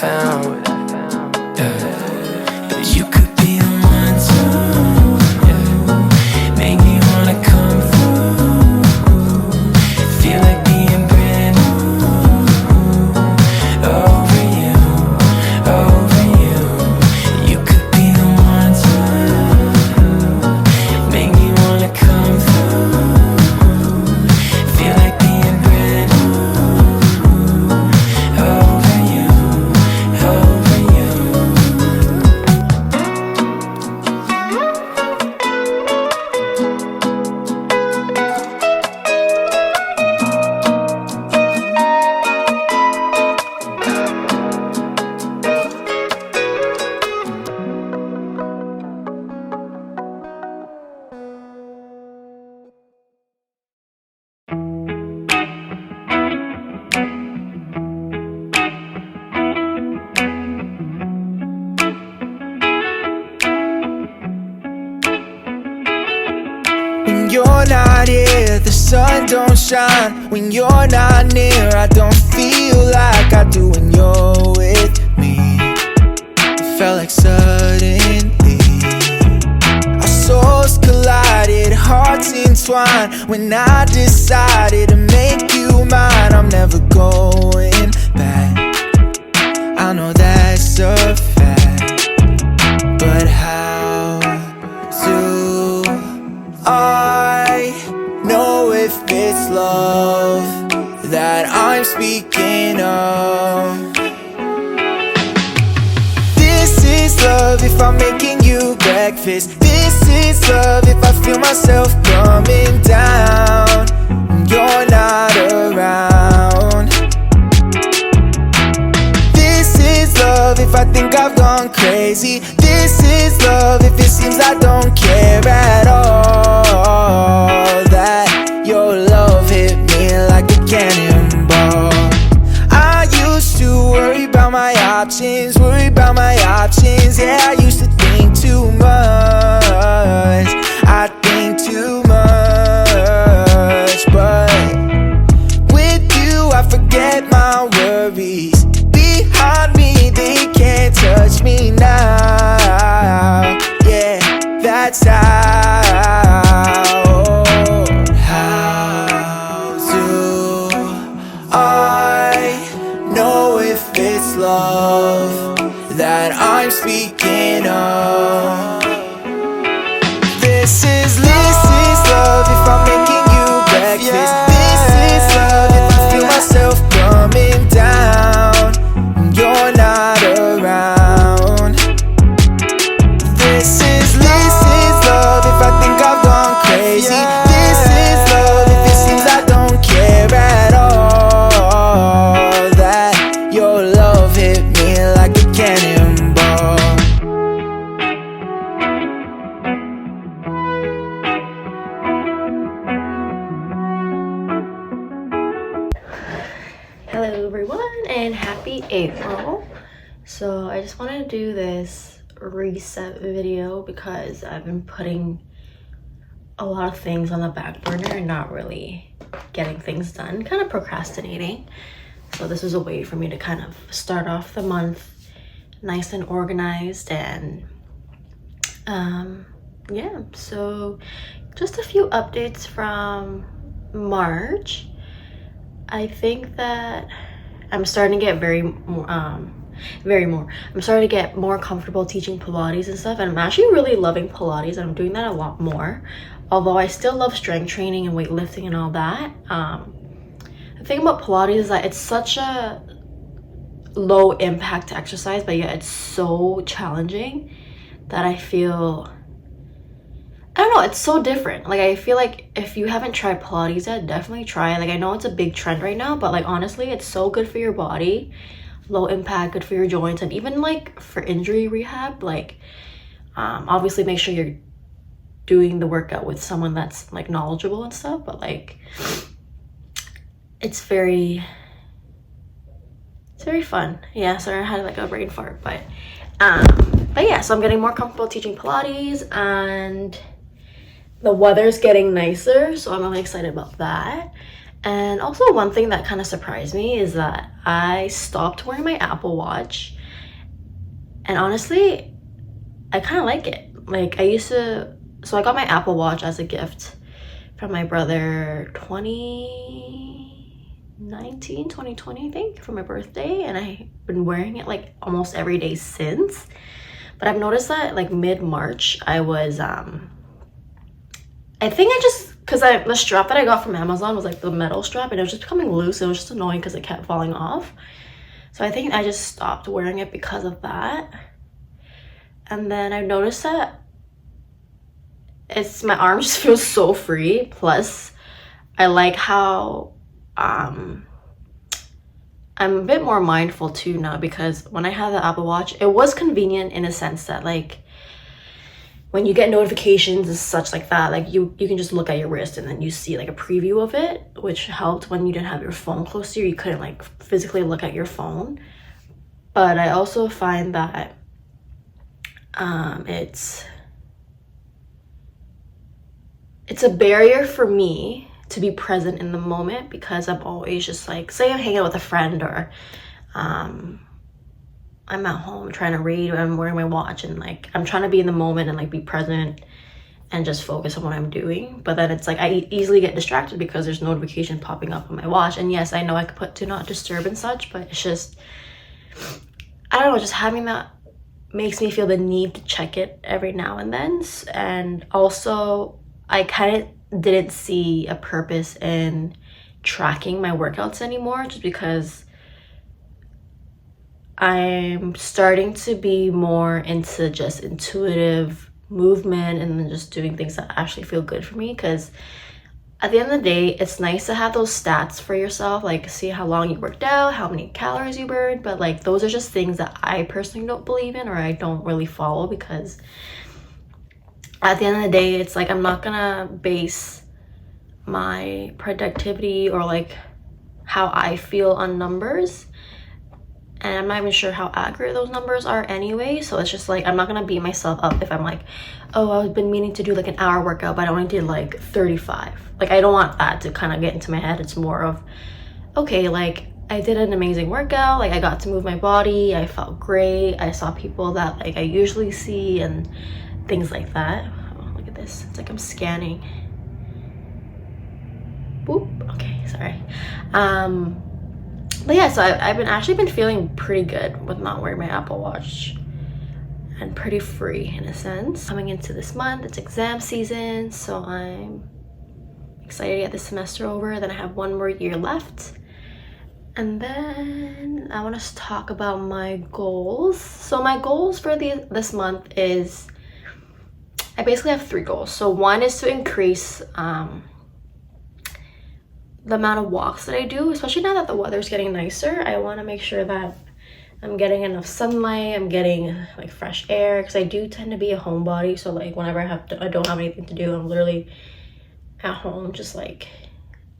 found. Yeah. You could be the one to, yeah, make me wanna come through. Feel like being brand new. Over you, over you. You could be the one to make me wanna come through. Feel like being brand new. Over you, over you. When you're not here, the sun don't shine. When you're not near, I don't feel like I do when you're with me. It felt like suddenly our souls collided, hearts entwined. When I decided to make you mine, I'm never going back. I know that's a fact, but how do I know if it's love that I'm speaking of? This is love if I'm making you breakfast. This is love if I feel myself coming down when you're not around. This is love if I think I've gone crazy. This is love if it seems I don't care at all. That your love hit me like a cannonball. I used to worry about my options, worry about my options. Yeah, I used to think too much. I think too much, but with you I forget my worries. Behind me they can't touch me now. Yeah, that's how. How do I know if it's love that I'm speaking of? This is love if I'm making you breakfast. This is love if I feel myself coming down when you're not around. This is love if I think I've gone crazy. This is love if it seems I don't care at all. That your love hit me like a cannonball. Hello everyone and happy April. So I just wanted to do this reset video because I've been putting a lot of things on the back burner and not really getting things done, kind of procrastinating. So this is a way for me to kind of start off the month nice and organized. And yeah, so just a few updates from March. I think that I'm starting to get I'm starting to get more comfortable teaching Pilates and stuff, and I'm actually really loving Pilates, and I'm doing that a lot more. Although I still love strength training and weightlifting and all that. The thing about Pilates is that it's such a low impact exercise, but yet it's so challenging that I feel, I don't know, it's so different. Like, I feel like if you haven't tried Pilates yet, definitely try it. Like, I know it's a big trend right now, but like, honestly, it's so good for your body. Low impact, good for your joints, and even like for injury rehab. Like, obviously make sure you're doing the workout with someone that's like knowledgeable and stuff, but like, it's very fun. Yeah, sorry, I had like a brain fart, but yeah, so I'm getting more comfortable teaching Pilates, and the weather's getting nicer, so I'm really excited about that. And also, one thing that kind of surprised me is that I stopped wearing my Apple Watch And honestly, I kind of like it. Like, so I got my Apple Watch as a gift from my brother 2020, I think, for my birthday, and I've been wearing it like almost every day since. But I've noticed that like mid-March I was I think because the strap that I got from Amazon was like the metal strap, and it was just becoming loose. It was just annoying because it kept falling off. So I think I just stopped wearing it because of that. And then I noticed that my arm just feels so free. Plus, I like how I'm a bit more mindful too now, because when I had the Apple Watch, it was convenient in a sense that like when you get notifications and such like that, like you can just look at your wrist and then you see like a preview of it, which helped when you didn't have your phone close to you. You couldn't like physically look at your phone. But I also find that it's a barrier for me to be present in the moment, because I'm always just like, say I'm hanging out with a friend, or I'm at home trying to read, or I'm wearing my watch, and like I'm trying to be in the moment and like be present and just focus on what I'm doing. But then it's like I easily get distracted because there's notification popping up on my watch. And yes, I know I could put do not disturb and such, but it's just, I don't know, just having that makes me feel the need to check it every now and then. And also, I kind of didn't see a purpose in tracking my workouts anymore, just because I'm starting to be more into just intuitive movement and then just doing things that actually feel good for me. Because at the end of the day, it's nice to have those stats for yourself, like see how long you worked out, how many calories you burned, but like those are just things that I personally don't believe in, or I don't really follow, because at the end of the day, it's like I'm not gonna base my productivity or like how I feel on numbers, and I'm not even sure how accurate those numbers are anyway. So it's just like, I'm not gonna beat myself up if I'm like, oh, I've been meaning to do like an hour workout, but I only did like 35. Like, I don't want that to kind of get into my head. It's more of, okay, like I did an amazing workout, like I got to move my body, I felt great, I saw people that like I usually see, and things like that. Oh, look at this, it's like I'm scanning. Boop. Okay, sorry. But yeah, so I've been feeling pretty good with not wearing my Apple Watch, and pretty free in a sense. Coming into this month, it's exam season, so I'm excited to get this semester over. Then I have one more year left, and then I want to talk about my goals. So my goals for this month is, I basically have 3 goals. So one is to increase the amount of walks that I do, especially now that the weather's getting nicer. I want to make sure that I'm getting enough sunlight, I'm getting like fresh air, because I do tend to be a homebody. So like whenever I don't have anything to do, I'm literally at home just like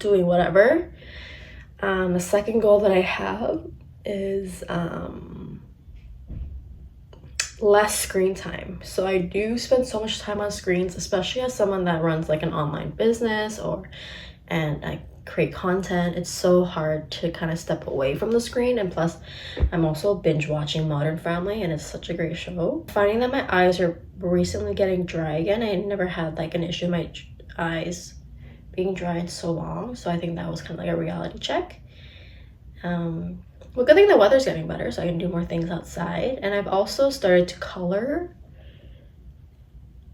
doing whatever. The second goal that I have is less screen time. So I do spend so much time on screens, especially as someone that runs like an online business and I create content. It's so hard to kind of step away from the screen. And plus, I'm also binge watching Modern Family, and it's such a great show. Finding that my eyes are recently getting dry again. I never had like an issue with my eyes being dry in so long, so I think that was kind of like a reality check. Well, good thing the weather's getting better, so I can do more things outside. And I've also started to color,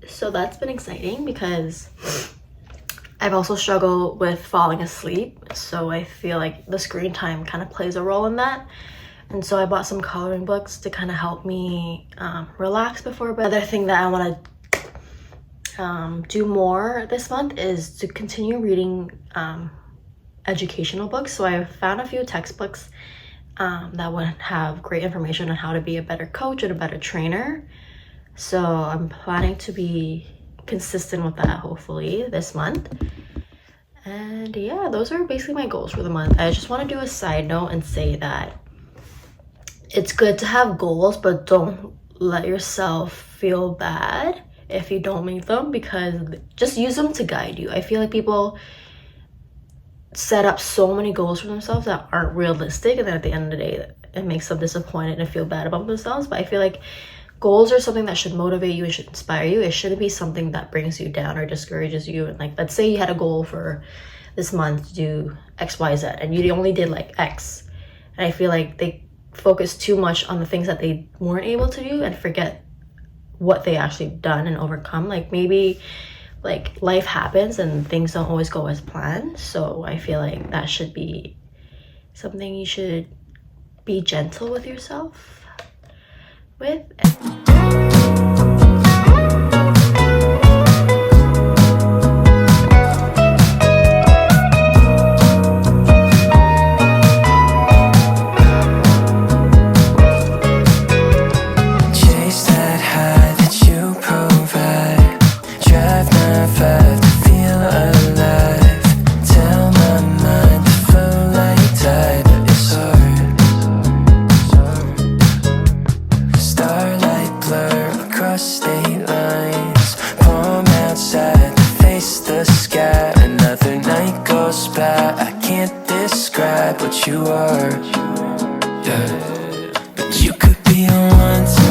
so that's been exciting, because I've also struggled with falling asleep, so I feel like the screen time kind of plays a role in that. And so I bought some coloring books to kind of help me relax before bed. Another thing that I want to do more this month is to continue reading educational books. So I found a few textbooks that would have great information on how to be a better coach and a better trainer. So I'm planning to be consistent with that hopefully this month. And yeah, those are basically my goals for the month. I just want to do a side note and say that it's good to have goals, but don't let yourself feel bad if you don't meet them, because just use them to guide you. I feel like people set up so many goals for themselves that aren't realistic, and then at the end of the day it makes them disappointed and feel bad about themselves. But I feel like goals are something that should motivate you and should inspire you. It shouldn't be something that brings you down or discourages you. And like, let's say you had a goal for this month to do XYZ and you only did like X. And I feel like they focus too much on the things that they weren't able to do and forget what they actually done and overcome. Like maybe like life happens and things don't always go as planned. So I feel like that should be something you should be gentle with yourself with. Chase that high that you provide. Drive 9-5 to feel alive. Tell my mind to flow like tide, but it's hard. Starlight blur across state